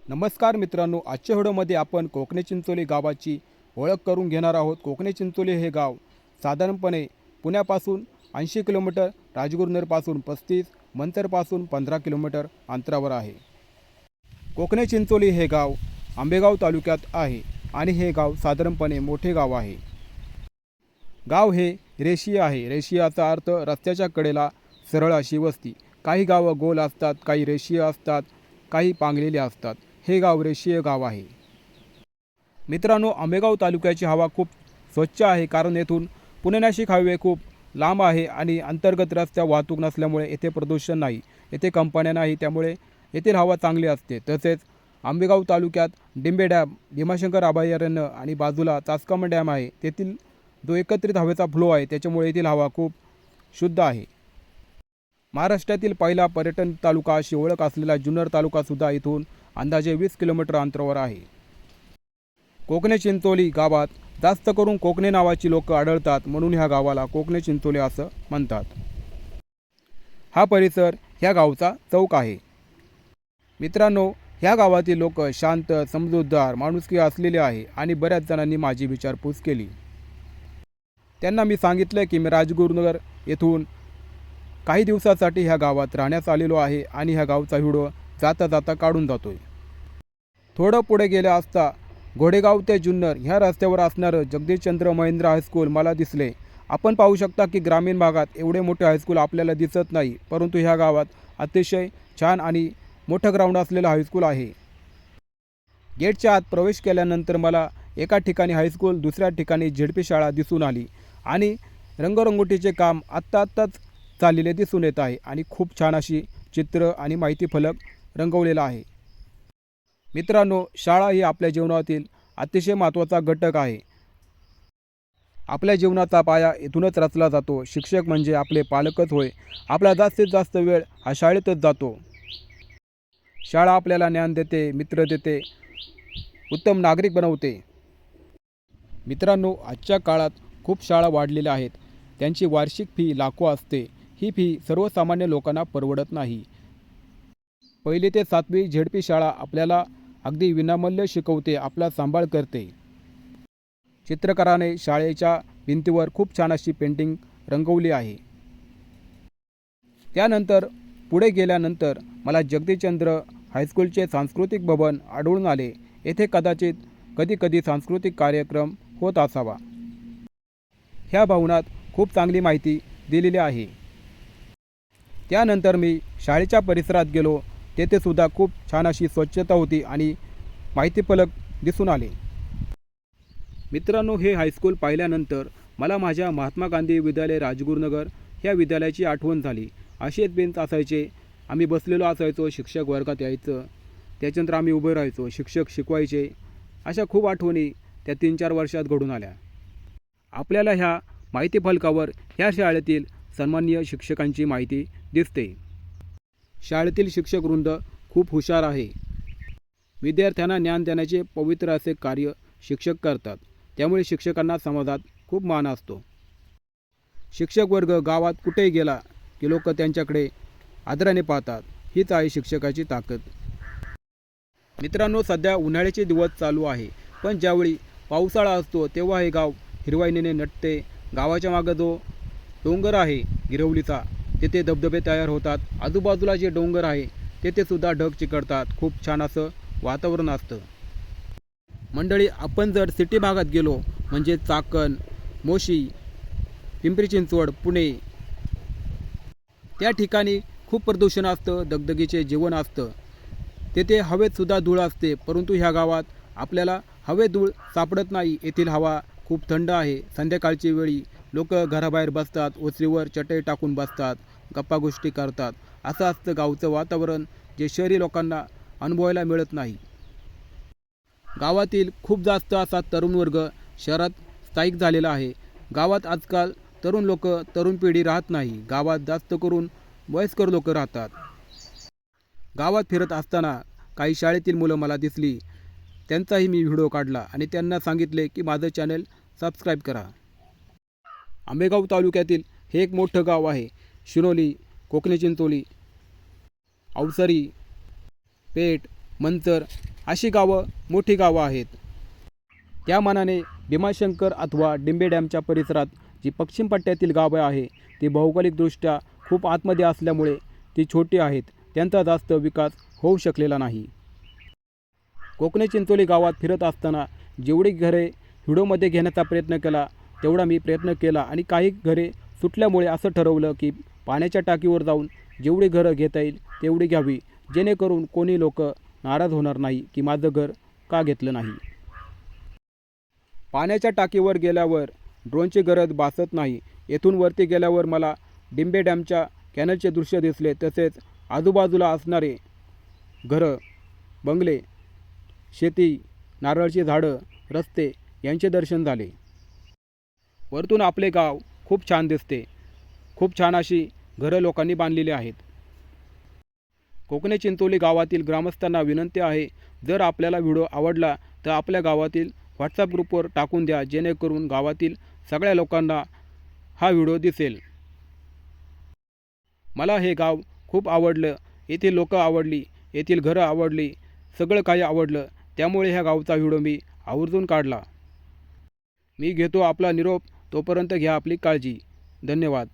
नमस्कार मित्रांनो, आजच्या व्हिडिओमध्ये आपण कोकणे चिंचोली गावाची ओळख करून घेणार आहोत। कोकणे चिंचोली हे गाव साधारणपणे पुण्यापासून 80 किलोमीटर, राजगुरुनगरपासून 35, मंचरपासून 15 किलोमीटर अंतरावर आहे। कोकणे चिंचोली हे गाव आंबेगाव तालुक्यात आहे आणि हे गाव साधारणपणे मोठे गाव आहे। गाव हे रेषीय आहे। रेषीयाचा अर्थ रस्त्याच्या कडेला सरळ अशी वस्ती। काही गावं गोल असतात, काही रेषीय असतात, काही पांगलेले असतात। हे गाव रेषीय गाव आहे। मित्रांनो, आंबेगाव तालुक्याची हवा खूप स्वच्छ आहे, कारण येथून पुणे नाशिक हायवे खूप लांब आहे आणि अंतर्गत रस्त्या वाहतूक नसल्यामुळे येथे प्रदूषण नाही, येथे कंपन्या नाही, त्यामुळे येथील हवा चांगली असते। तसेच आंबेगाव तालुक्यात डिंबे डॅम, भीमाशंकर अभयारण्य आणि बाजूला चासकाम डॅम आहे। तेथील जो एकत्रित हवेचा फ्लो आहे त्याच्यामुळे येथील हवा खूप शुद्ध आहे। महाराष्ट्रातील पहिला पर्यटन तालुका अशी ओळख असलेला जुन्नर तालुकासुद्धा इथून अंदाजे 20 किलोमीटर अंतरावर आहे। कोकणे चिंचोली गावात जास्त करून कोकणे नावाची लोक आढळतात, म्हणून ह्या गावाला कोकणे चिंचोली असं म्हणतात। हा परिसर ह्या गावचा चौक आहे। मित्रांनो, ह्या गावातील लोक शांत, समजूतदार, माणुसकी असलेले आहे आणि बऱ्याच जणांनी माझी विचारपूस केली। त्यांना मी सांगितलं की मी राजगुरुनगर येथून काही दिवसासाठी ह्या गावात राहण्यास आलेलो आहे आणि ह्या गावचा व्हिडिओ जाता जाता काढून जातोय। थोडं पुढे गेले असता घोडेगाव ते जुन्नर ह्या रस्त्यावर असणारं जगदीशचंद्र महेंद्र हायस्कूल मला दिसले। आपण पाहू शकता की ग्रामीण भागात एवढे मोठे हायस्कूल आपल्याला दिसत नाही, परंतु ह्या गावात अतिशय छान आणि मोठं ग्राउंड असलेलं हायस्कूल आहे। गेटच्या आत प्रवेश केल्यानंतर मला एका ठिकाणी हायस्कूल, दुसऱ्या ठिकाणी झेडपी शाळा दिसून आली आणि रंगरंगोटीचे काम आत्ताच चाललेले दिसून येत आहे आणि खूप छान अशी चित्र आणि माहिती फलक रंगवलेला आहे। मित्रांनो, शाळा ही आपल्या जीवनातील अतिशय महत्त्वाचा घटक आहे। आपल्या जीवनाचा पाया इथूनच रचला जातो। शिक्षक म्हणजे आपले पालकच होय। आपला जास्तीत जास्त वेळ हा शाळेतच जातो। शाळा आपल्याला ज्ञान देते, मित्र देते, उत्तम नागरिक बनवते। मित्रांनो, आजच्या काळात खूप शाळा वाढलेल्या आहेत, त्यांची वार्षिक फी लाखो असते। ही फी सर्वसामान्य लोकांना परवडत नाही। 1ली ते 7वी झेडपी शाळा आपल्याला अगदी विनामूल्य शिकवते, आपला सांभाळ करते। चित्रकाराने शाळेच्या भिंतीवर खूप छान अशी पेंटिंग रंगवली आहे। त्यानंतर पुढे गेल्यानंतर मला जगदीशचंद्र हायस्कूलचे सांस्कृतिक भवन आढळून आले। येथे कदाचित कधी सांस्कृतिक कार्यक्रम होत असावा। ह्या भवनात खूप चांगली माहिती दिलेली आहे। त्यानंतर मी शाळेच्या परिसरात गेलो, तेथे सुद्धा खूप छान अशी स्वच्छता होती आणि माहिती फलक दिसून आले। मित्रांनो, हे हायस्कूल पाहिल्यानंतर मला माझ्या महात्मा गांधी विद्यालय राजगुरुनगर ह्या विद्यालयाची आठवण झाली। असेच बेंच असायचे, आम्ही बसलेलो असायचो, शिक्षक वर्गात यायचं, त्याच्यानंतर आम्ही उभे राहायचो, शिक्षक शिकवायचे। अशा खूप आठवणी त्या 3-4 वर्षात घडून आल्या। आपल्याला ह्या माहिती फलकावर ह्या शाळेतील सन्माननीय शिक्षकांची माहिती दिसते। शाळेतील शिक्षक वृंद खूप हुशार आहे। विद्यार्थ्यांना ज्ञान देण्याचे पवित्र असे कार्य शिक्षक करतात, त्यामुळे शिक्षकांना समाजात खूप मान असतो। शिक्षक वर्ग गावात कुठेही गेला की लोक त्यांच्याकडे आदराने पाहतात, हीच आहे शिक्षकाची ताकद। मित्रांनो, सध्या उन्हाळ्याचे दिवस चालू आहे, पण ज्यावेळी पावसाळा असतो तेव्हा हे गाव हिरवाईने नटते। गावाच्या मागे जो डोंगर आहे गिरवलीचा, तेथे धबधबे तयार होतात। आजूबाजूला जे डोंगर आहे तेथे सुद्धा ढग चिकटतात, खूप छान असं वातावरण असतं। मंडळी, आपण जर सिटी भागात गेलो म्हणजे चाकण, मोशी, पिंपरी चिंचवड, पुणे, त्या ठिकाणी खूप प्रदूषण असतं, दगदगीचे जीवन असतं। तेथे हवेत सुद्धा धूळ असते, परंतु ह्या गावात आपल्याला हवेत धूळ सापडत नाही। येथील हवा खूप थंड आहे। संध्याकाळची वेळी लोक घराबाहेर बसतात, ओसरीवर चटई टाकून बसतात, गप्पा गोष्टी करतात। असं असतं गावचं वातावरण, जे शहरी लोकांना अनुभवायला मिळत नाही। गावातील खूप जास्त असा तरुण वर्ग शहरात स्थायिक झालेला आहे। गावात आजकाल तरुण पिढी राहत नाही। गावात जास्त करून वयस्कर लोक राहतात। गावात फिरत असताना काही शाळेतील मुलं मला दिसली, त्यांचाही मी व्हिडिओ काढला आणि त्यांना सांगितले की माझं चॅनल सबस्क्राईब करा। आंबेगाव तालुक्यातील हे एक मोठं गाव आहे। शिरोली, कोकणे चिंचोली, अवसरी, पेठ, मंचर अशी गावं मोठी गावं आहेत. त्या मानाने भीमाशंकर अथवा डिंबे डॅमच्या परिसरात जी पश्चिम पट्ट्यातील गावं आहे ती भौगोलिकदृष्ट्या खूप आतमध्ये असल्यामुळे ती छोटी आहेत. त्यांचा जास्त विकास होऊ शकलेला नाही. कोकणे चिंचोली गावात फिरत असताना जेवढी घरे व्हिडिओमध्ये घेण्याचा प्रयत्न केला तेवढा मी प्रयत्न केला आणि काही घरे सुटल्यामुळे असं ठरवलं की पाण्याच्या टाकीवर जाऊन जेवढी घरं घेता येईल तेवढी घ्यावी, जेणेकरून कोणी लोक नाराज होणार नाही की माझं घर का घेतलं नाही. पाण्याच्या टाकीवर गेल्यावर ड्रोनची गरज भासत नाही. येथून वरती गेल्यावर मला डिंबे डॅमच्या कॅनलचे दृश्य दिसले. तसेच आजूबाजूला असणारे घरं, बंगले, शेती, नारळाची झाडं, रस्ते यांचे दर्शन झाले. वरतून आपले गाव खूप छान दिसते. खूप छान अशी घरं लोकांनी बांधलेली आहेत. कोकणे चिंचोली गावातील ग्रामस्थांना विनंती आहे, जर आपल्याला व्हिडिओ आवडला तर आपल्या गावातील व्हॉट्सअप ग्रुपवर टाकून द्या, जेणेकरून गावातील सगळ्या लोकांना हा व्हिडिओ दिसेल. मला हे गाव खूप आवडलं. येथील लोकं आवडली, येथील घरं आवडली, सगळं काही आवडलं. त्यामुळे ह्या गावचा व्हिडिओ मी आवर्जून काढला. मी घेतो आपला निरोप. तोपर्यंत घ्या आपली काळजी. धन्यवाद.